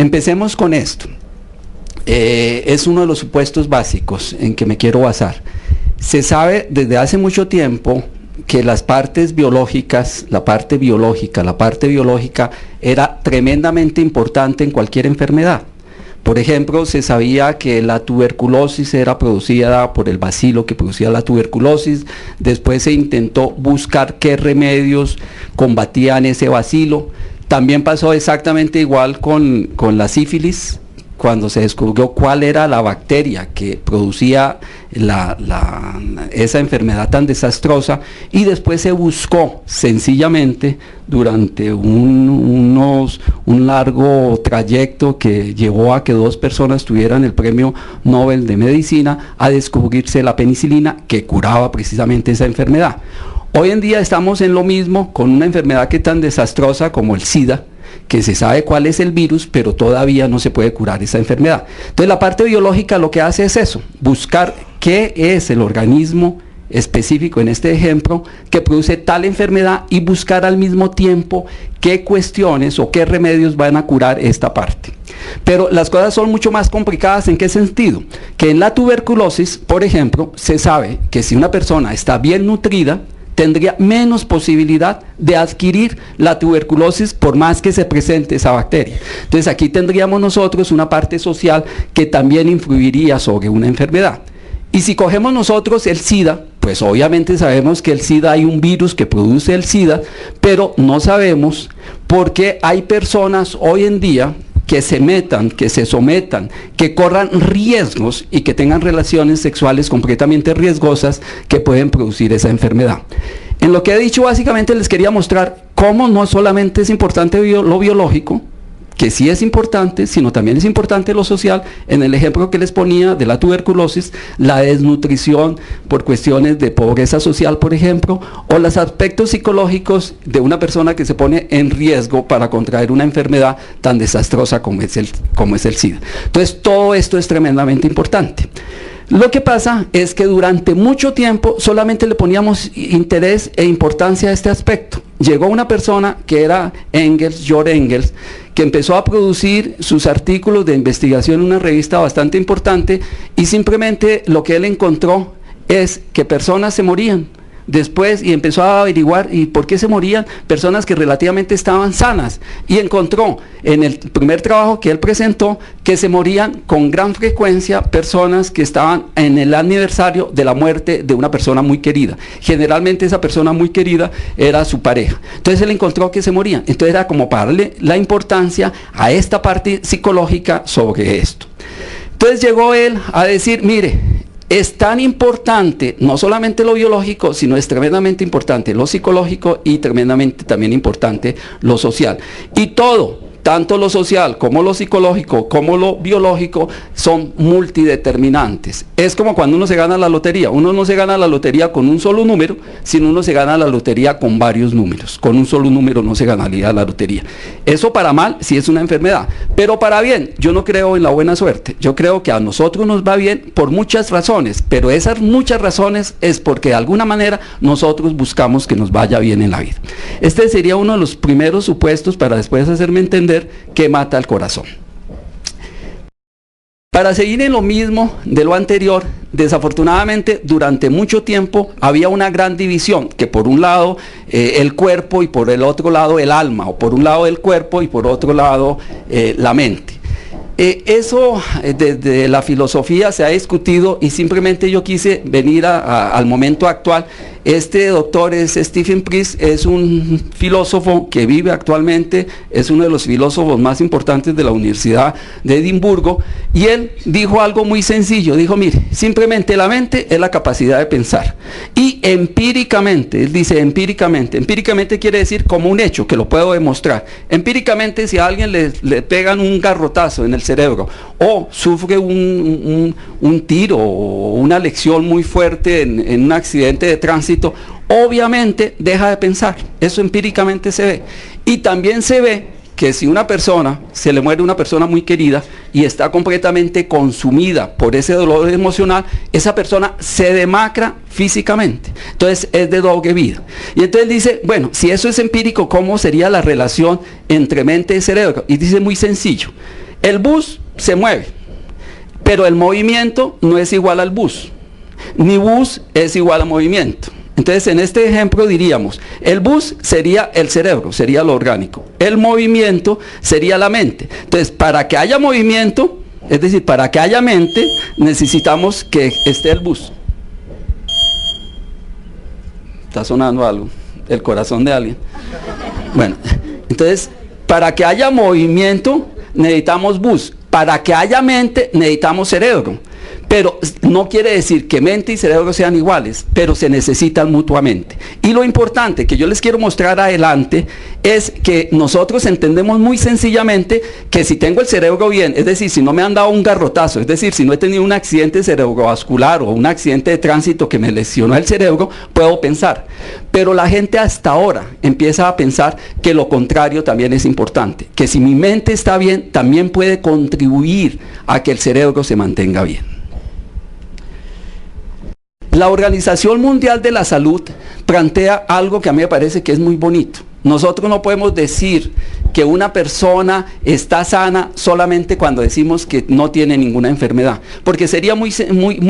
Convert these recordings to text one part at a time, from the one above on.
Empecemos con esto. Es uno de los supuestos básicos en que me quiero basar. Se sabe desde hace mucho tiempo que las partes biológicas, la parte biológica era tremendamente importante en cualquier enfermedad. Por ejemplo, se sabía que la tuberculosis era producida por el bacilo que producía la tuberculosis. Después se intentó buscar qué remedios combatían ese bacilo. También pasó exactamente igual con la sífilis, cuando se descubrió cuál era la bacteria que producía esa enfermedad tan desastrosa, y después se buscó sencillamente durante un largo trayecto que llevó a que 2 personas tuvieran el premio Nobel de Medicina, a descubrirse la penicilina que curaba precisamente esa enfermedad. Hoy en día estamos en lo mismo con una enfermedad que es tan desastrosa como el SIDA, que se sabe cuál es el virus, pero todavía no se puede curar esa enfermedad. Entonces la parte biológica lo que hace es eso, buscar qué es el organismo específico en este ejemplo que produce tal enfermedad y buscar al mismo tiempo qué cuestiones o qué remedios van a curar esta parte. Pero las cosas son mucho más complicadas. ¿En qué sentido? Que en la tuberculosis, por ejemplo, se sabe que si una persona está bien nutrida, tendría menos posibilidad de adquirir la tuberculosis por más que se presente esa bacteria. Entonces aquí tendríamos nosotros una parte social que también influiría sobre una enfermedad. Y si cogemos nosotros el SIDA, pues obviamente sabemos que el SIDA, hay un virus que produce el SIDA, pero no sabemos por qué hay personas hoy en día que se metan, que se sometan, que corran riesgos y que tengan relaciones sexuales completamente riesgosas que pueden producir esa enfermedad. En lo que he dicho, básicamente les quería mostrar cómo no solamente es importante lo biológico, que sí es importante, sino también es importante lo social. En el ejemplo que les ponía de la tuberculosis, la desnutrición por cuestiones de pobreza social, por ejemplo, o los aspectos psicológicos de una persona que se pone en riesgo para contraer una enfermedad tan desastrosa como es el SIDA. Entonces todo esto es tremendamente importante. Lo que pasa es que durante mucho tiempo solamente le poníamos interés e importancia a este aspecto. Llegó una persona que era George Engels, que empezó a producir sus artículos de investigación en una revista bastante importante, y simplemente lo que él encontró es que personas se morían después, y empezó a averiguar y por qué se morían personas que relativamente estaban sanas, y encontró en el primer trabajo que él presentó que se morían con gran frecuencia personas que estaban en el aniversario de la muerte de una persona muy querida. Generalmente esa persona muy querida era su pareja. Entonces él encontró que se morían. Entonces era como para darle la importancia a esta parte psicológica sobre esto. Entonces llegó él a decir, mire, es tan importante no solamente lo biológico, sino es tremendamente importante lo psicológico y tremendamente también importante lo social. Y todo, tanto lo social como lo psicológico como lo biológico, son multideterminantes. Es como cuando uno se gana la lotería. Uno no se gana la lotería con un solo número, sino uno se gana la lotería con varios números. Con un solo número no se ganaría la lotería. Eso para mal si es una enfermedad, pero para bien, yo no creo en la buena suerte. Yo creo que a nosotros nos va bien por muchas razones, pero esas muchas razones es porque de alguna manera nosotros buscamos que nos vaya bien en la vida. Este sería uno de los primeros supuestos para después hacerme entender que mata el corazón. Para seguir en lo mismo de lo anterior, desafortunadamente durante mucho tiempo había una gran división, que por un lado el cuerpo y por el otro lado el alma, o por un lado el cuerpo y por otro lado la mente. Eso desde la filosofía se ha discutido, y simplemente yo quise venir al momento actual. Este doctor es Stephen Priest, es un filósofo que vive actualmente, es uno de los filósofos más importantes de la Universidad de Edimburgo, y él dijo algo muy sencillo. Dijo, mire, simplemente la mente es la capacidad de pensar, y empíricamente, él dice empíricamente quiere decir como un hecho, que lo puedo demostrar. Empíricamente, si a alguien le pegan un garrotazo en el cerebro, o sufre un tiro o una lesión muy fuerte en un accidente de tránsito, obviamente deja de pensar. Eso empíricamente se ve. Y también se ve que si una persona, se le muere una persona muy querida y está completamente consumida por ese dolor emocional, esa persona se demacra físicamente. Entonces es de doble vida. Y entonces dice, bueno, si eso es empírico, ¿cómo sería la relación entre mente y cerebro? Y dice muy sencillo. El bus se mueve, pero el movimiento no es igual al bus, ni bus es igual a movimiento. Entonces, en este ejemplo diríamos, el bus sería el cerebro, sería lo orgánico. El movimiento sería la mente. Entonces, para que haya movimiento, es decir, para que haya mente, necesitamos que esté el bus. Está sonando algo, el corazón de alguien. Bueno, entonces, para que haya movimiento, necesitamos bus. Para que haya mente, necesitamos cerebro. Pero no quiere decir que mente y cerebro sean iguales, pero se necesitan mutuamente. Y lo importante que yo les quiero mostrar adelante es que nosotros entendemos muy sencillamente que si tengo el cerebro bien, es decir, si no me han dado un garrotazo, es decir, si no he tenido un accidente cerebrovascular o un accidente de tránsito que me lesionó el cerebro, puedo pensar. Pero la gente hasta ahora empieza a pensar que lo contrario también es importante, que si mi mente está bien, también puede contribuir a que el cerebro se mantenga bien. La Organización Mundial de la Salud plantea algo que a mí me parece que es muy bonito. Nosotros no podemos decir que una persona está sana solamente cuando decimos que no tiene ninguna enfermedad, porque sería muy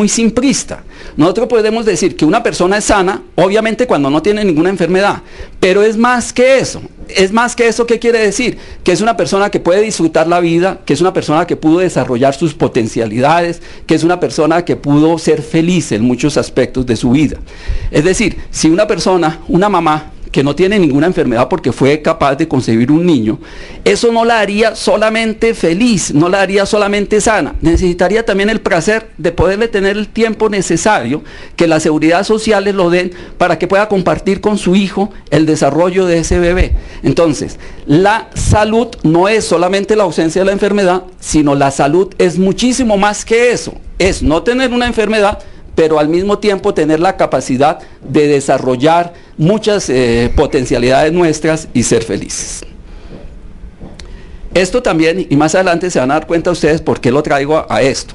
simplista. Nosotros podemos decir que una persona es sana, obviamente cuando no tiene ninguna enfermedad, pero es más que eso. Es más que eso, ¿qué quiere decir? Que es una persona que puede disfrutar la vida, que es una persona que pudo desarrollar sus potencialidades, que es una persona que pudo ser feliz en muchos aspectos de su vida. Es decir, si una persona, una mamá, que no tiene ninguna enfermedad porque fue capaz de concebir un niño, eso no la haría solamente feliz, no la haría solamente sana, necesitaría también el placer de poderle tener el tiempo necesario, que las seguridad sociales lo den para que pueda compartir con su hijo el desarrollo de ese bebé. Entonces, la salud no es solamente la ausencia de la enfermedad, sino la salud es muchísimo más que eso, es no tener una enfermedad, pero al mismo tiempo tener la capacidad de desarrollar muchas potencialidades nuestras y ser felices. Esto también, y más adelante se van a dar cuenta ustedes por qué lo traigo a esto.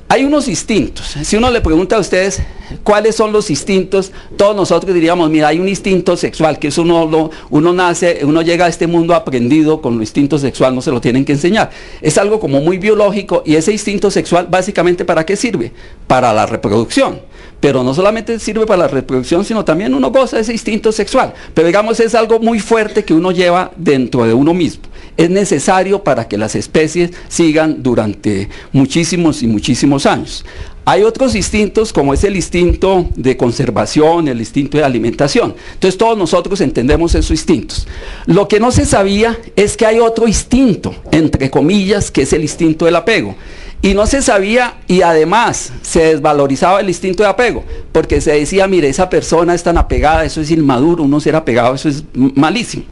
Hay unos instintos. Si uno le pregunta a ustedes cuáles son los instintos, todos nosotros diríamos, mira, hay un instinto sexual, que eso uno nace, uno llega a este mundo aprendido con el instinto sexual, no se lo tienen que enseñar. Es algo como muy biológico, y ese instinto sexual básicamente ¿para qué sirve? Para la reproducción. Pero no solamente sirve para la reproducción, sino también uno goza de ese instinto sexual. Pero digamos, es algo muy fuerte que uno lleva dentro de uno mismo. Es necesario para que las especies sigan durante muchísimos y muchísimos años. Hay otros instintos, como es el instinto de conservación, el instinto de alimentación. Entonces todos nosotros entendemos esos instintos. Lo que no se sabía es que hay otro instinto, entre comillas, que es el instinto del apego. Y no se sabía, y además se desvalorizaba el instinto de apego, porque se decía, mire, esa persona es tan apegada, eso es inmaduro, uno ser apegado, eso es malísimo.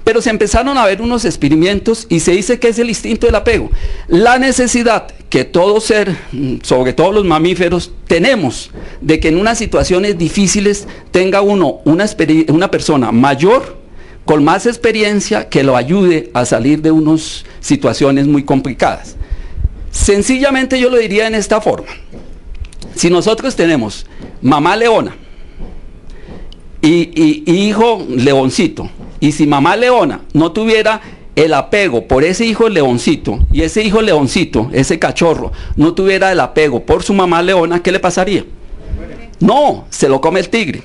Pero se empezaron a ver unos experimentos y se dice que es el instinto del apego. La necesidad que todo ser, sobre todo los mamíferos, tenemos de que en unas situaciones difíciles tenga uno una persona mayor, con más experiencia, que lo ayude a salir de unas situaciones muy complicadas. Sencillamente yo lo diría en esta forma. Si nosotros tenemos mamá leona y hijo leoncito, y si mamá leona no tuviera el apego por ese hijo leoncito, y ese hijo leoncito, ese cachorro, no tuviera el apego por su mamá leona, ¿qué le pasaría? No, se lo come el tigre.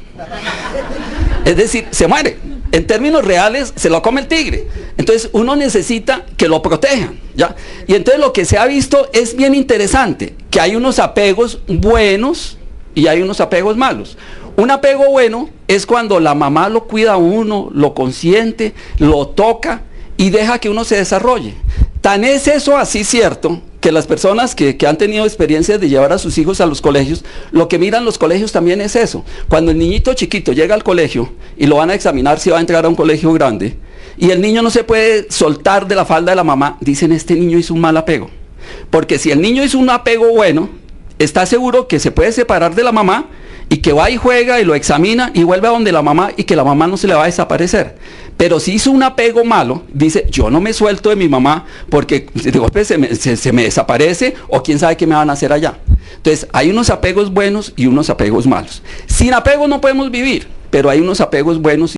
Es decir, se muere. En términos reales, se lo come el tigre. Entonces, uno necesita que lo protejan, ¿ya? Y entonces lo que se ha visto es bien interesante, que hay unos apegos buenos y hay unos apegos malos. Un apego bueno es cuando la mamá lo cuida a uno, lo consiente, lo toca y deja que uno se desarrolle. Tan es eso así cierto, que las personas que han tenido experiencias de llevar a sus hijos a los colegios, lo que miran los colegios también es eso. Cuando el niñito chiquito llega al colegio y lo van a examinar si va a entrar a un colegio grande, y el niño no se puede soltar de la falda de la mamá, dicen, este niño hizo un mal apego. Porque si el niño hizo un apego bueno, está seguro que se puede separar de la mamá, y que va y juega y lo examina y vuelve a donde la mamá, y que la mamá no se le va a desaparecer. Pero si hizo un apego malo, dice, yo no me suelto de mi mamá porque de golpe se me desaparece, o quién sabe qué me van a hacer allá. Entonces hay unos apegos buenos y unos apegos malos. Sin apego no podemos vivir, pero hay unos apegos buenos